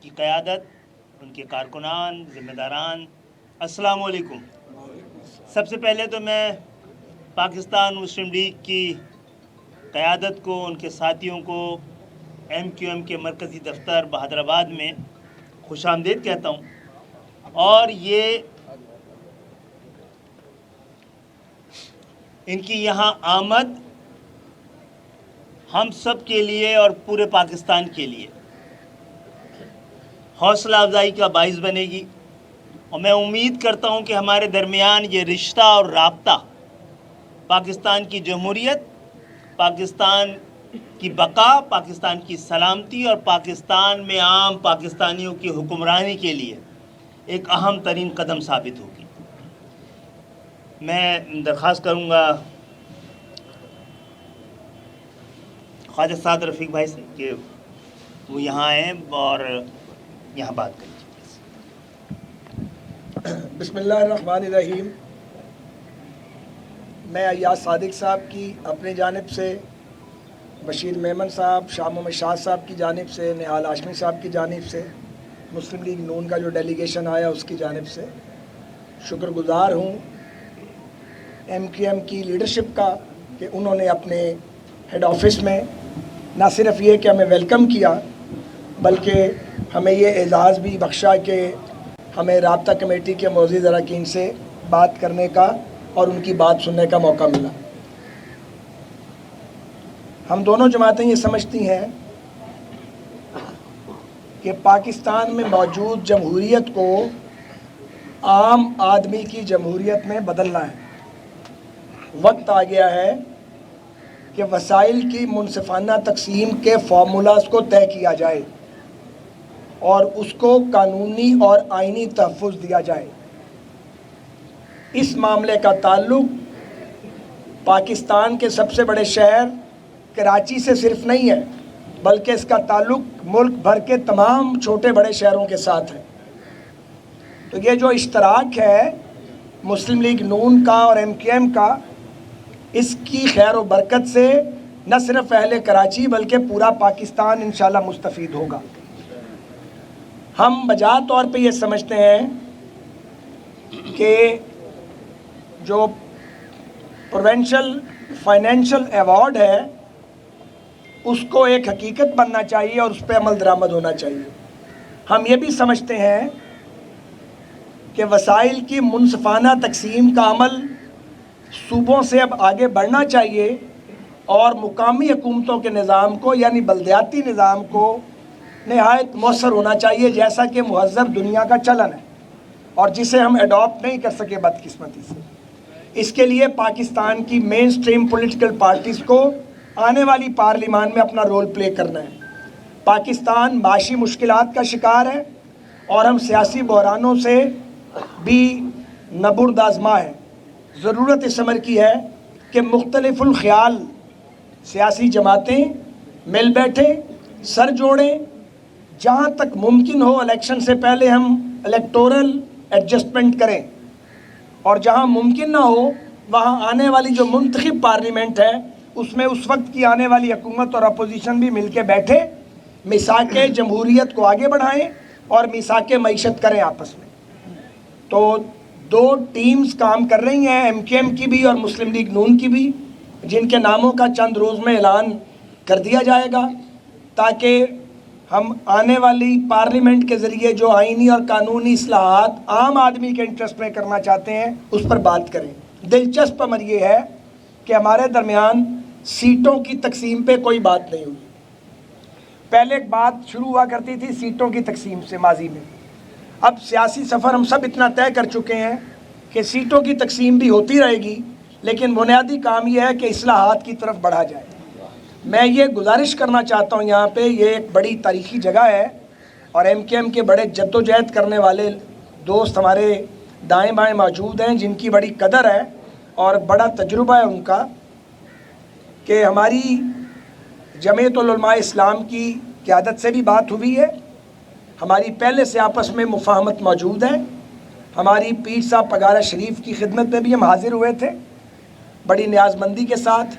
کی قیادت، ان کے کارکنان، ذمہ داران، السلام علیکم۔ سب سے پہلے تو میں پاکستان مسلم لیگ کی قیادت کو، ان کے ساتھیوں کو MQM کے مرکزی دفتر بہادر آباد میں خوش آمدید کہتا ہوں، اور یہ ان کی یہاں آمد ہم سب کے لیے اور پورے پاکستان کے لیے حوصلہ افزائی کا باعث بنے گی، اور میں امید کرتا ہوں کہ ہمارے درمیان یہ رشتہ اور رابطہ پاکستان کی جمہوریت، پاکستان کی بقا، پاکستان کی سلامتی اور پاکستان میں عام پاکستانیوں کی حکمرانی کے لیے ایک اہم ترین قدم ثابت ہوگی۔ میں درخواست کروں گا خواجہ سعد رفیق بھائی سے کہ وہ یہاں آئیں اور یہاں بات کریں۔ بسم اللہ الرحمن الرحیم۔ میں ایاز صادق صاحب کی اپنی جانب سے، بشیر میمن صاحب، شاہ محمد شاہ صاحب کی جانب سے، نہال ہاشمی صاحب کی جانب سے، مسلم لیگ نون کا جو ڈیلیگیشن آیا اس کی جانب سے شکر گزار ہوں MQM کی لیڈرشپ کا کہ انہوں نے اپنے ہیڈ آفس میں نہ صرف یہ کہ ہمیں ویلکم کیا بلکہ ہمیں یہ اعزاز بھی بخشا کہ ہمیں رابطہ کمیٹی کے معزز اراکین سے بات کرنے کا اور ان کی بات سننے کا موقع ملا۔ ہم دونوں جماعتیں یہ سمجھتی ہیں کہ پاکستان میں موجود جمہوریت کو عام آدمی کی جمہوریت میں بدلنا ہے۔ وقت آ گیا ہے کہ وسائل کی منصفانہ تقسیم کے فارمولاز کو طے کیا جائے اور اس کو قانونی اور آئینی تحفظ دیا جائے۔ اس معاملے کا تعلق پاکستان کے سب سے بڑے شہر کراچی سے صرف نہیں ہے بلکہ اس کا تعلق ملک بھر کے تمام چھوٹے بڑے شہروں کے ساتھ ہے۔ تو یہ جو اشتراک ہے مسلم لیگ نون کا اور MQM کا، اس کی خیر و برکت سے نہ صرف اہل کراچی بلکہ پورا پاکستان انشاءاللہ مستفید ہوگا۔ ہم بجا طور پہ یہ سمجھتے ہیں کہ جو پروونشل فائنینشل ایوارڈ ہے اس کو ایک حقیقت بننا چاہیے اور اس پہ عمل درآمد ہونا چاہیے۔ ہم یہ بھی سمجھتے ہیں کہ وسائل کی منصفانہ تقسیم کا عمل صوبوں سے اب آگے بڑھنا چاہیے اور مقامی حکومتوں کے نظام کو یعنی بلدیاتی نظام کو نہایت مؤثر ہونا چاہیے، جیسا کہ مہذب دنیا کا چلن ہے اور جسے ہم ایڈاپٹ نہیں کر سکے بدقسمتی سے۔ اس کے لیے پاکستان کی مین سٹریم پولیٹیکل پارٹیز کو آنے والی پارلیمان میں اپنا رول پلے کرنا ہے۔ پاکستان معاشی مشکلات کا شکار ہے اور ہم سیاسی بحرانوں سے بھی نبرد آزما ہے۔ ضرورت اس امر کی ہے کہ مختلف الخیال سیاسی جماعتیں مل بیٹھیں، سر جوڑیں، جہاں تک ممکن ہو الیکشن سے پہلے ہم الیکٹورل ایڈجسٹمنٹ کریں، اور جہاں ممکن نہ ہو وہاں آنے والی جو منتخب پارلیمنٹ ہے اس میں اس وقت کی آنے والی حکومت اور اپوزیشن بھی مل کے بیٹھے، میثاق جمہوریت کو آگے بڑھائیں اور میثاق معیشت کریں آپس میں۔ تو دو ٹیمز کام کر رہی ہیں، MQM کی بھی اور مسلم لیگ نون کی بھی، جن کے ناموں کا چند روز میں اعلان کر دیا جائے گا تاکہ ہم آنے والی پارلیمنٹ کے ذریعے جو آئینی اور قانونی اصلاحات عام آدمی کے انٹرسٹ میں کرنا چاہتے ہیں اس پر بات کریں۔ دلچسپ امر یہ ہے کہ ہمارے درمیان سیٹوں کی تقسیم پہ کوئی بات نہیں ہوئی۔ پہلے ایک بات شروع ہوا کرتی تھی سیٹوں کی تقسیم سے ماضی میں، اب سیاسی سفر ہم سب اتنا طے کر چکے ہیں کہ سیٹوں کی تقسیم بھی ہوتی رہے گی، لیکن بنیادی کام یہ ہے کہ اصلاحات کی طرف بڑھا جائے۔ میں یہ گزارش کرنا چاہتا ہوں، یہاں پہ یہ ایک بڑی تاریخی جگہ ہے اور MQM کے بڑے جد و جہد کرنے والے دوست ہمارے دائیں بائیں موجود ہیں جن کی بڑی قدر ہے اور بڑا تجربہ ہے ان کا، کہ ہماری جمعیت العلماء اسلام کی قیادت سے بھی بات ہوئی ہے، ہماری پہلے سے آپس میں مفاہمت موجود ہے، ہماری پیر صاحب پگارہ شریف کی خدمت میں بھی ہم حاضر ہوئے تھے بڑی نیاز مندی کے ساتھ،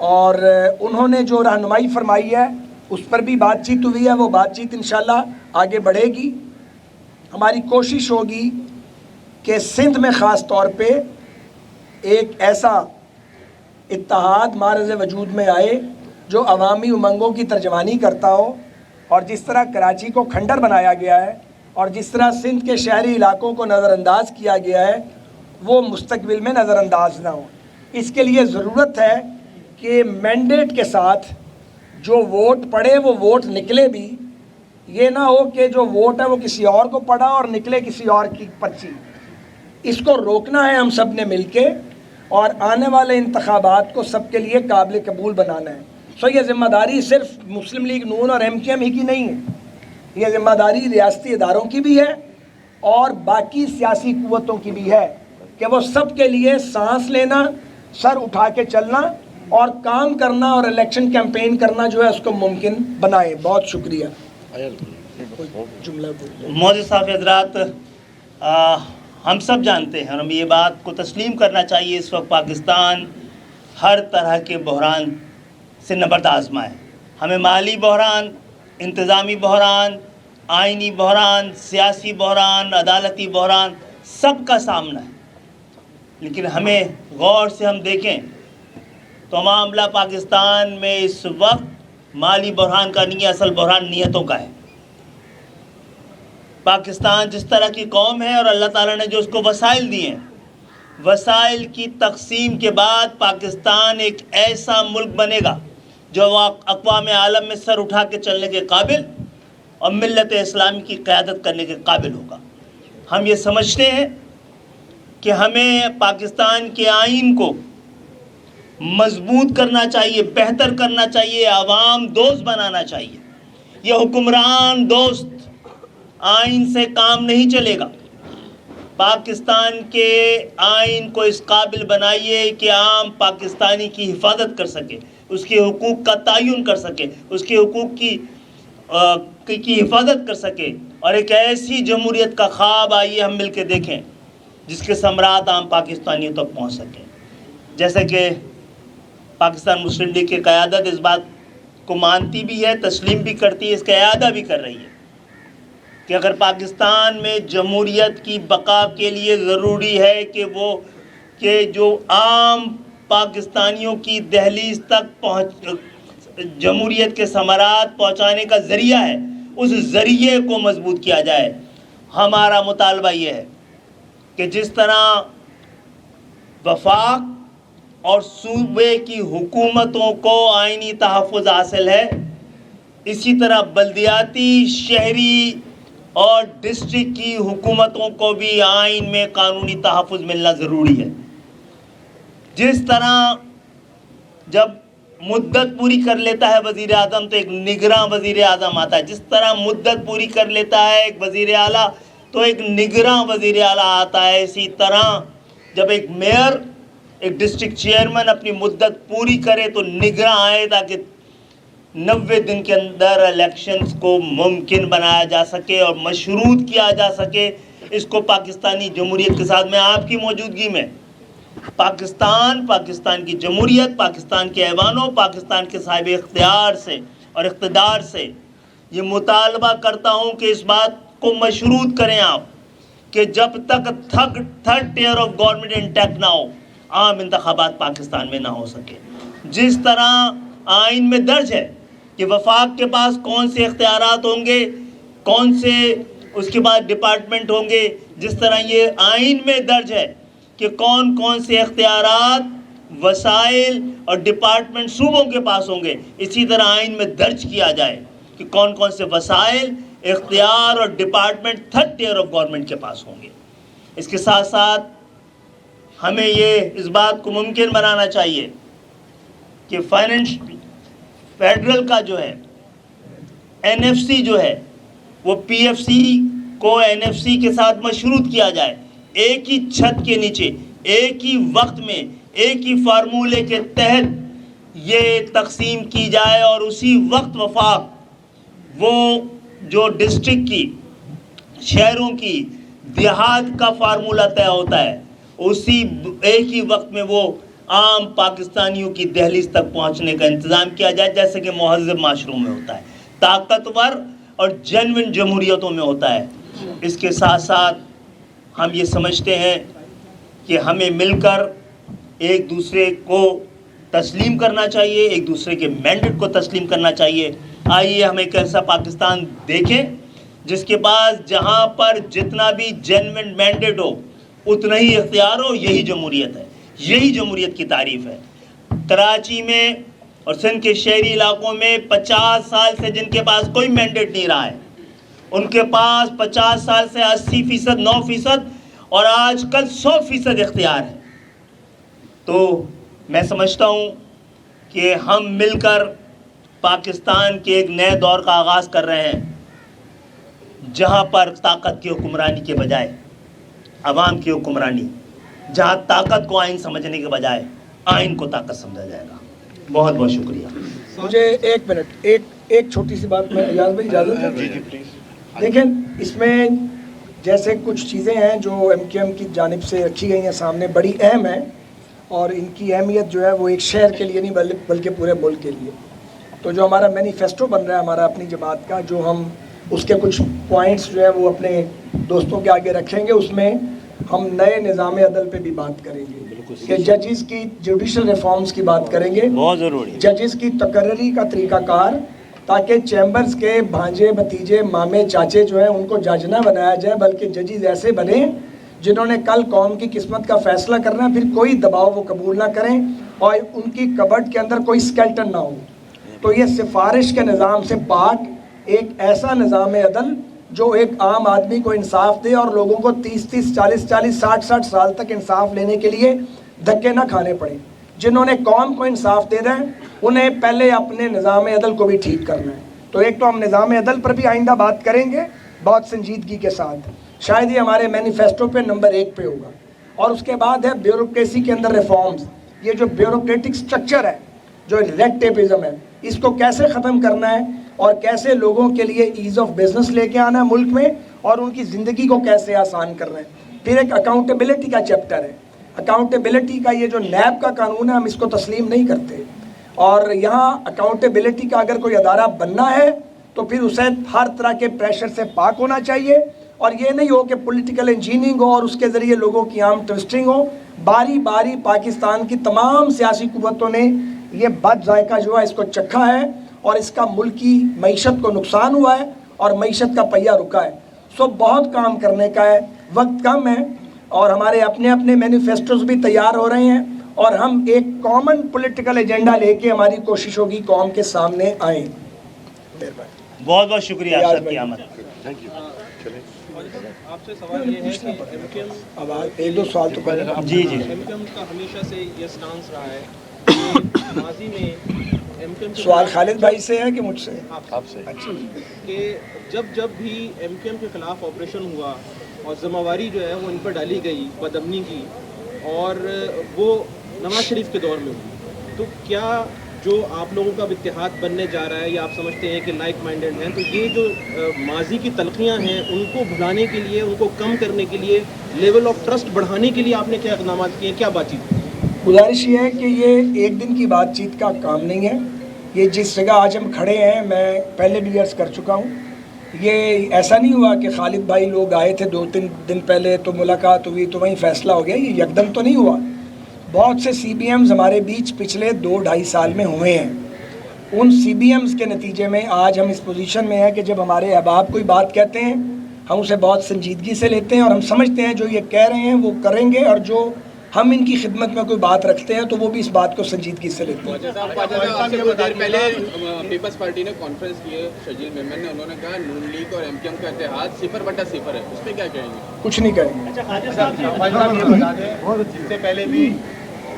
اور انہوں نے جو رہنمائی فرمائی ہے اس پر بھی بات چیت ہوئی ہے, وہ بات چیت انشاءاللہ آگے بڑھے گی. ہماری کوشش ہوگی کہ سندھ میں خاص طور پہ ایک ایسا اتحاد معرض وجود میں آئے جو عوامی امنگوں کی ترجمانی کرتا ہو, اور جس طرح کراچی کو کھنڈر بنایا گیا ہے اور جس طرح سندھ کے شہری علاقوں کو نظر انداز کیا گیا ہے وہ مستقبل میں نظر انداز نہ ہو. اس کے لیے ضرورت ہے کہ مینڈیٹ کے ساتھ جو ووٹ پڑے وہ ووٹ نکلے بھی, یہ نہ ہو کہ جو ووٹ ہے وہ کسی اور کو پڑا اور نکلے کسی اور کی پرچی. اس کو روکنا ہے ہم سب نے مل کے, اور آنے والے انتخابات کو سب کے لیے قابل قبول بنانا ہے. سو یہ ذمہ داری صرف مسلم لیگ نون اور MKM ہی کی نہیں ہے, یہ ذمہ داری ریاستی اداروں کی بھی ہے اور باقی سیاسی قوتوں کی بھی ہے کہ وہ سب کے لیے سانس لینا, سر اٹھا کے چلنا اور کام کرنا اور الیکشن کیمپین کرنا جو ہے اس کو ممکن بنائیں. بہت شکریہ. معزز صاحب حضرات, ہم سب جانتے ہیں اور ہمیں یہ بات کو تسلیم کرنا چاہیے, اس وقت پاکستان ہر طرح کے بحران سے نبرد آزما ہے. ہمیں مالی بحران, انتظامی بحران, آئینی بحران, سیاسی بحران, عدالتی بحران, سب کا سامنا ہے. لیکن ہمیں غور سے ہم دیکھیں تو معاملہ پاکستان میں اس وقت مالی بحران کا نہیں ہے, اصل بحران نیتوں کا ہے. پاکستان جس طرح کی قوم ہے اور اللہ تعالیٰ نے جو اس کو وسائل دیے ہیں, وسائل کی تقسیم کے بعد پاکستان ایک ایسا ملک بنے گا جو اقوام عالم میں سر اٹھا کے چلنے کے قابل اور ملت اسلامی کی قیادت کرنے کے قابل ہوگا. ہم یہ سمجھتے ہیں کہ ہمیں پاکستان کے آئین کو مضبوط کرنا چاہیے, بہتر کرنا چاہیے, عوام دوست بنانا چاہیے. یہ حکمران دوست آئین سے کام نہیں چلے گا. پاکستان کے آئین کو اس قابل بنائیے کہ عام پاکستانی کی حفاظت کر سکے, اس کے حقوق کا تعین کر سکے, اس کے حقوق کی حفاظت کر سکے, اور ایک ایسی جمہوریت کا خواب آئیے ہم مل کے دیکھیں جس کے ثمرات عام پاکستانیوں تک پہنچ سکیں. جیسے کہ پاکستان مسلم لیگ کی قیادت اس بات کو مانتی بھی ہے, تسلیم بھی کرتی ہے, اس کا اعادہ بھی کر رہی ہے کہ اگر پاکستان میں جمہوریت کی بقا کے لیے ضروری ہے کہ جو عام پاکستانیوں کی دہلیز تک جمہوریت کے ثمرات پہنچانے کا ذریعہ ہے, اس ذریعے کو مضبوط کیا جائے. ہمارا مطالبہ یہ ہے کہ جس طرح وفاق اور صوبے کی حکومتوں کو آئینی تحفظ حاصل ہے, اسی طرح بلدیاتی, شہری اور ڈسٹرکٹ کی حکومتوں کو بھی آئین میں قانونی تحفظ ملنا ضروری ہے. جس طرح جب مدت پوری کر لیتا ہے وزیر اعظم تو ایک نگراں وزیر اعظم آتا ہے, جس طرح مدت پوری کر لیتا ہے ایک وزیر اعلیٰ تو ایک نگراں وزیر اعلیٰ آتا ہے, اسی طرح جب ایک میئر, ایک ڈسٹرکٹ چیئرمین اپنی مدت پوری کرے تو نگراں آئے تاکہ 90 دن کے اندر الیکشنز کو ممکن بنایا جا سکے اور مشروط کیا جا سکے. اس کو پاکستانی جمہوریت کے ساتھ میں آپ کی موجودگی میں پاکستان کی جمہوریت, پاکستان کے ایوانوں, پاکستان کے صاحب اختیار سے اور اقتدار سے یہ مطالبہ کرتا ہوں کہ اس بات کو مشروط کریں آپ کہ جب تک third tier of government intact نہ ہو عام انتخابات پاکستان میں نہ ہو سکے. جس طرح آئین میں درج ہے کہ وفاق کے پاس کون سے اختیارات ہوں گے, کون سے اس کے بعد ڈپارٹمنٹ ہوں گے, جس طرح یہ آئین میں درج ہے کہ کون کون سے اختیارات, وسائل اور ڈپارٹمنٹ صوبوں کے پاس ہوں گے, اسی طرح آئین میں درج کیا جائے کہ کون کون سے وسائل, اختیار اور department third tier of government کے پاس ہوں گے. اس کے ساتھ ساتھ ہمیں یہ اس بات کو ممکن بنانا چاہیے کہ فیڈرل کا جو ہے NFC جو ہے وہ PFC کو NFC کے ساتھ مشروط کیا جائے, ایک ہی چھت کے نیچے, ایک ہی وقت میں, ایک ہی فارمولے کے تحت یہ تقسیم کی جائے, اور اسی وقت وفاق وہ جو ڈسٹرکٹ کی, شہروں کی, دیہات کا فارمولہ طے ہوتا ہے, اسی ایک ہی وقت میں وہ عام پاکستانیوں کی دہلیز تک پہنچنے کا انتظام کیا جائے جیسے کہ مہذب معاشروں میں ہوتا ہے. طاقتور اور جینوئن جمہوریتوں میں ہوتا ہے. اس کے ساتھ ساتھ ہم یہ سمجھتے ہیں کہ ہمیں مل کر ایک دوسرے کو تسلیم کرنا چاہیے, ایک دوسرے کے مینڈیٹ کو تسلیم کرنا چاہیے. آئیے ہم ایک ایسا پاکستان دیکھیں جس کے پاس جہاں پر جتنا بھی جینوئن مینڈیٹ ہو اتنا ہی اختیار ہو. یہی جمہوریت ہے, یہی جمہوریت کی تعریف ہے. کراچی میں اور سندھ کے شہری علاقوں میں 50 سال سے جن کے پاس کوئی مینڈیٹ نہیں رہا ہے, ان کے پاس 50 سال سے 80%, 9% اور آج کل 100% اختیار ہے. تو میں سمجھتا ہوں کہ ہم مل کر پاکستان کے ایک نئے دور کا آغاز کر رہے ہیں, جہاں پر طاقت کی حکمرانی کے بجائے عوام کی حکمرانی, جہاں طاقت کو آئین سمجھنے کے بجائے آئین کو طاقت سمجھا جائے گا. بہت بہت شکریہ. مجھے 1 منٹ ایک چھوٹی سی بات میں ایاز بھائی اجازت ہے؟ جی پلیز. دیکھیں, اس میں جیسے کچھ چیزیں ہیں جو ایم کیو ایم کی جانب سے رکھی گئی ہیں سامنے, بڑی اہم ہیں, اور ان کی اہمیت جو ہے وہ ایک شہر کے لیے نہیں بلکہ پورے ملک کے لیے. تو جو ہمارا مینیفیسٹو بن رہا ہے ہمارا اپنی جماعت کا, جو ہم اس کے کچھ پوائنٹس جو ہے وہ اپنے دوستوں کے آگے رکھیں گے, اس میں ہم نئے نظام عدل پہ بھی بات کریں گے کہ ججز کی جوڈیشل ریفارمز کی بات کریں گے, بہت ضروری. ججز کی تقرری کا طریقہ کار, تاکہ چیمبرز کے بھانجے بھتیجے مامے چاچے جو ہیں ان کو جج نہ بنایا جائے, بلکہ ججز ایسے بنیں جنہوں نے کل قوم کی قسمت کا فیصلہ کرنا, پھر کوئی دباؤ وہ قبول نہ کریں اور ان کی کبڈ کے اندر کوئی اسکیلٹن نہ ہو. تو یہ سفارش کے نظام سے پاک ایک ایسا نظام عدل جو ایک عام آدمی کو انصاف دے اور لوگوں کو 30-30, 40-40, 60-60 سال تک انصاف لینے کے لیے دھکے نہ کھانے پڑے. جنہوں نے قوم کو انصاف دے دیں انہیں پہلے اپنے نظام عدل کو بھی ٹھیک کرنا ہے. تو ایک تو ہم نظام عدل پر بھی آئندہ بات کریں گے بہت سنجیدگی کے ساتھ, شاید یہ ہمارے مینیفیسٹو پہ نمبر 1 پہ ہوگا. اور اس کے بعد ہے بیوروکریسی کے اندر ریفارمز. یہ جو بیوروکریٹک سٹرکچر ہے, جو ریڈ ٹیپزم ہے, اس کو کیسے ختم کرنا ہے اور کیسے لوگوں کے لیے ایز آف بزنس لے کے آنا ہے ملک میں, اور ان کی زندگی کو کیسے آسان کرنا ہے. پھر ایک اکاؤنٹیبلٹی کا چیپٹر ہے. اکاؤنٹیبلٹی کا یہ جو نیب کا قانون ہے ہم اس کو تسلیم نہیں کرتے, اور یہاں اکاؤنٹیبلٹی کا اگر کوئی ادارہ بننا ہے تو پھر اسے ہر طرح کے پریشر سے پاک ہونا چاہیے, اور یہ نہیں ہو کہ پولیٹیکل انجینئرنگ ہو اور اس کے ذریعے لوگوں کی عام ٹوسٹنگ ہو. باری باری پاکستان کی تمام سیاسی قوتوں نے یہ بد ذائقہ جو ہے اس کو چکھا ہے, اور اس کا ملکی معیشت کو نقصان ہوا ہے اور معیشت کا پہیہ رکا ہے. سو بہت کام کرنے کا ہے, وقت کم ہے, اور ہمارے اپنے اپنے مینیفیسٹوز بھی تیار ہو رہے ہیں, اور ہم ایک کامن پولیٹیکل ایجنڈا لے کے ہماری کوشش ہوگی قوم کے سامنے آئیں. بہت بہت شکریہ آپ سب کی آمد. Thank you. آپ سے سوال یہ ہے کہ ایم کیو ایم اب 1-2 سوال تو پہلے جی جی ایم کیو ایم کا ہمیشہ سے یہ سٹانس رہا ہے کہ ماضی میں ایم کیو ایم سوال خالد بھائی سے ہے کہ مجھ سے؟ آپ سے. اچھا, کہ جب بھی ایم کیو ایم کے خلاف آپریشن ہوا اور ذمہ واری جو ہے وہ ان پر ڈالی گئی بد امنی کی, اور وہ نواز شریف کے دور میں ہوئی, تو کیا جو آپ لوگوں کا اتحاد بننے جا رہا ہے یا آپ سمجھتے ہیں کہ لائک مائنڈڈ ہیں, تو یہ جو ماضی کی تلخیاں ہیں ان کو بھلانے کے لیے, ان کو کم کرنے کے لیے, لیول آف ٹرسٹ بڑھانے کے لیے آپ نے کیا اقدامات کیے ہیں, کیا بات چیت؟ گزارش یہ ہے کہ یہ ایک دن کی بات چیت کا کام نہیں ہے. یہ جس جگہ آج ہم کھڑے ہیں, میں پہلے بھی عرض کر چکا ہوں, یہ ایسا نہیں ہوا کہ خالد بھائی لوگ آئے تھے 2-3 دن پہلے تو ملاقات ہوئی تو وہیں فیصلہ ہو گیا. یہ یکدم تو نہیں ہوا. بہت سے سی بی ایمز ہمارے بیچ پچھلے 2-2.5 سال میں ہوئے ہیں. ان سی بی ایمز کے نتیجے میں آج ہم اس پوزیشن میں ہیں کہ جب ہمارے احباب کوئی بات کہتے ہیں ہم اسے بہت سنجیدگی سے لیتے ہیں, اور ہم سمجھتے ہیں جو یہ کہہ رہے ہیں وہ کریں گے, اور جو ہم ان کی خدمت میں کوئی بات رکھتے ہیں تو وہ بھی اس بات کو سنجیدگی سے لیتے ہیں. پہلے پیپلز پارٹی نے کانفرنس کی ہے, شجیل ممن نے, انہوں نے کہا نون لیگ اور ایم کیو ایم کا اتحاد 0/0 ہے, اس پہ کیا کہیں گے؟ کچھ نہیں کہیں گے. اس سے پہلے بھی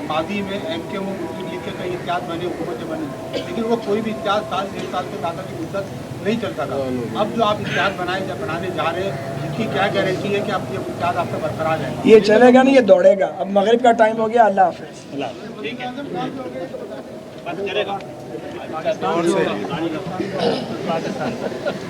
ماضی میں ایم کیو ایم اور مسلم لیگ کے کئی اتحاد بنے, حکومتیں بنی, لیکن وہ کوئی بھی اتحاد 1.5 سال کے دادا کی مدت نہیں چلتا تھا. اب جو آپ اتحاد بنانے جا رہے ہیں, اس کی کیا گارنٹی ہے کہ آپ یہ اتحاد آپ سے برقرار ہے؟ یہ چلے گا نہیں, یہ دوڑے گا. اب مغرب کا ٹائم ہو گیا. اللہ حافظ.